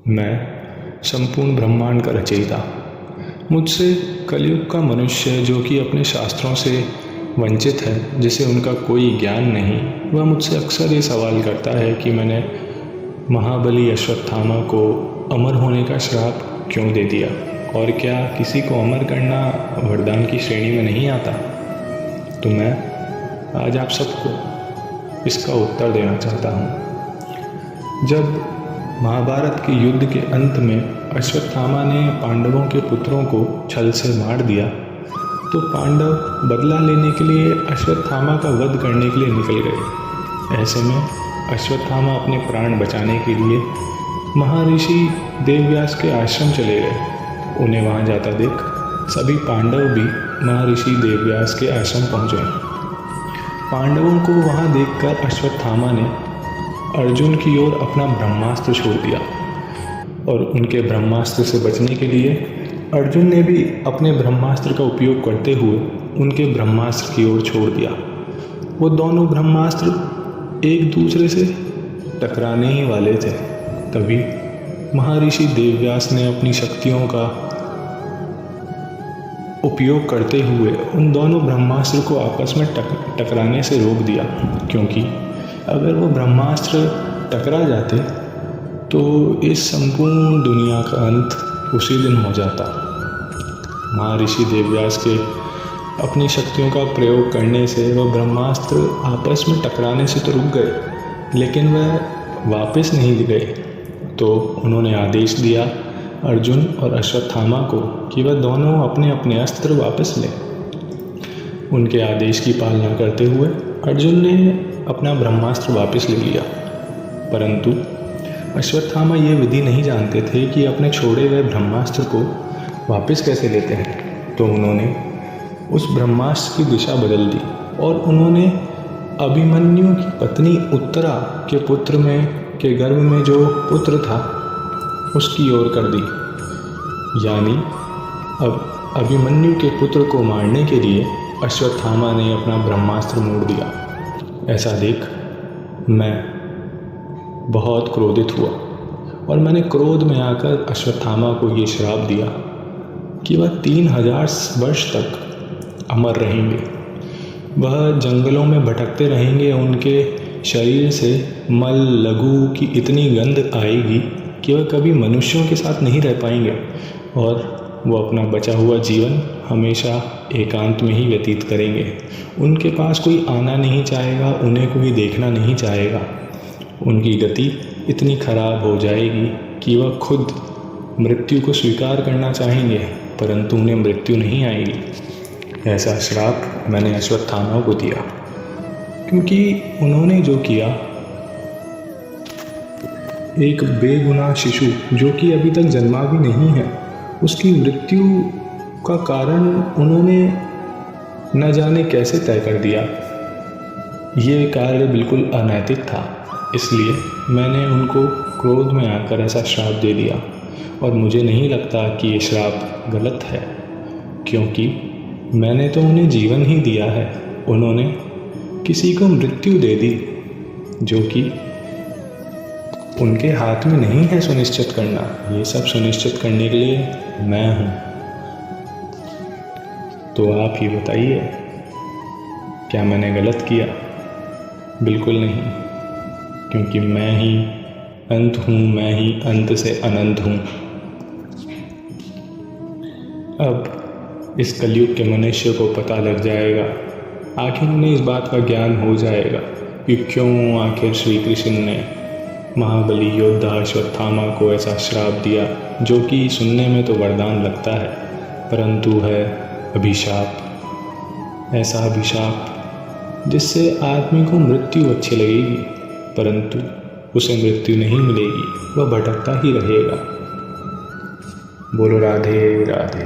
मैं संपूर्ण ब्रह्मांड का रचयिता। मुझसे कलयुग का मनुष्य जो कि अपने शास्त्रों से वंचित है, जिसे उनका कोई ज्ञान नहीं, वह मुझसे अक्सर ये सवाल करता है कि मैंने महाबली अश्वत्थामा को अमर होने का श्राप क्यों दे दिया, और क्या किसी को अमर करना वरदान की श्रेणी में नहीं आता। तो मैं आज आप सबको इसका उत्तर देना चाहता हूँ। जब महाभारत के युद्ध के अंत में अश्वत्थामा ने पांडवों के पुत्रों को छल से मार दिया, तो पांडव बदला लेने के लिए अश्वत्थामा का वध करने के लिए निकल गए। ऐसे में अश्वत्थामा अपने प्राण बचाने के लिए महर्षि देवव्यास के आश्रम चले गए। उन्हें वहाँ जाता देख सभी पांडव भी महर्षि देवव्यास के आश्रम पहुँचे। पांडवों को वहाँ देखकर अश्वत्थामा ने अर्जुन की ओर अपना ब्रह्मास्त्र छोड़ दिया, और उनके ब्रह्मास्त्र से बचने के लिए अर्जुन ने भी अपने ब्रह्मास्त्र का उपयोग करते हुए उनके ब्रह्मास्त्र की ओर छोड़ दिया। वो दोनों ब्रह्मास्त्र एक दूसरे से टकराने ही वाले थे। तभी महर्षि देवव्यास ने अपनी शक्तियों का उपयोग करते हुए उन दोनों ब्रह्मास्त्र को आपस में टकराने से रोक दिया, क्योंकि अगर वो ब्रह्मास्त्र टकरा जाते तो इस संपूर्ण दुनिया का अंत उसी दिन हो जाता। महर्षि देवव्यास के अपनी शक्तियों का प्रयोग करने से वह ब्रह्मास्त्र आपस में टकराने से तो रुक गए, लेकिन वह वापस नहीं गए। तो उन्होंने आदेश दिया अर्जुन और अश्वत्थामा को कि वह दोनों अपने अपने अस्त्र वापस लें। उनके आदेश की पालना करते हुए अर्जुन ने अपना ब्रह्मास्त्र वापस ले लिया, परंतु अश्वत्थामा ये विधि नहीं जानते थे कि अपने छोड़े गए ब्रह्मास्त्र को वापस कैसे लेते हैं। तो उन्होंने उस ब्रह्मास्त्र की दिशा बदल दी और उन्होंने अभिमन्यु की पत्नी उत्तरा के पुत्र के गर्भ में जो पुत्र था उसकी ओर कर दी। यानी अब अभिमन्यु के पुत्र को मारने के लिए अश्वत्थामा ने अपना ब्रह्मास्त्र मोड़ दिया। ऐसा देख मैं बहुत क्रोधित हुआ और मैंने क्रोध में आकर अश्वत्थामा को ये श्राप दिया कि वह 3000 वर्ष तक अमर रहेंगे। वह जंगलों में भटकते रहेंगे। उनके शरीर से मल लघु की इतनी गंध आएगी कि वह कभी मनुष्यों के साथ नहीं रह पाएंगे, और वो अपना बचा हुआ जीवन हमेशा एकांत में ही व्यतीत करेंगे। उनके पास कोई आना नहीं चाहेगा, उन्हें कोई देखना नहीं चाहेगा। उनकी गति इतनी खराब हो जाएगी कि वह खुद मृत्यु को स्वीकार करना चाहेंगे, परंतु उन्हें मृत्यु नहीं आएगी। ऐसा श्राप मैंने अश्वत्थामा को दिया, क्योंकि उन्होंने जो किया, एक बेगुनाह शिशु जो कि अभी तक जन्मा भी नहीं है, उसकी मृत्यु का कारण उन्होंने न जाने कैसे तय कर दिया। ये कार्य बिल्कुल अनैतिक था, इसलिए मैंने उनको क्रोध में आकर ऐसा श्राप दे दिया। और मुझे नहीं लगता कि ये श्राप गलत है, क्योंकि मैंने तो उन्हें जीवन ही दिया है। उन्होंने किसी को मृत्यु दे दी, जो कि उनके हाथ में नहीं है सुनिश्चित करना। ये सब सुनिश्चित करने के लिए मैं हूँ। तो आप ही बताइए, क्या मैंने गलत किया? बिल्कुल नहीं, क्योंकि मैं ही अंत हूँ, मैं ही अंत से अनंत हूँ। अब इस कलयुग के मनुष्य को पता लग जाएगा, आखिर उन्हें इस बात का ज्ञान हो जाएगा कि क्यों आखिर श्री कृष्ण ने महाबली योद्धा अश्वत्थामा को ऐसा श्राप दिया, जो कि सुनने में तो वरदान लगता है, परंतु है अभिशाप। ऐसा अभिशाप जिससे आदमी को मृत्यु अच्छी लगेगी, परंतु उसे मृत्यु नहीं मिलेगी, वह भटकता ही रहेगा। बोलो राधे राधे।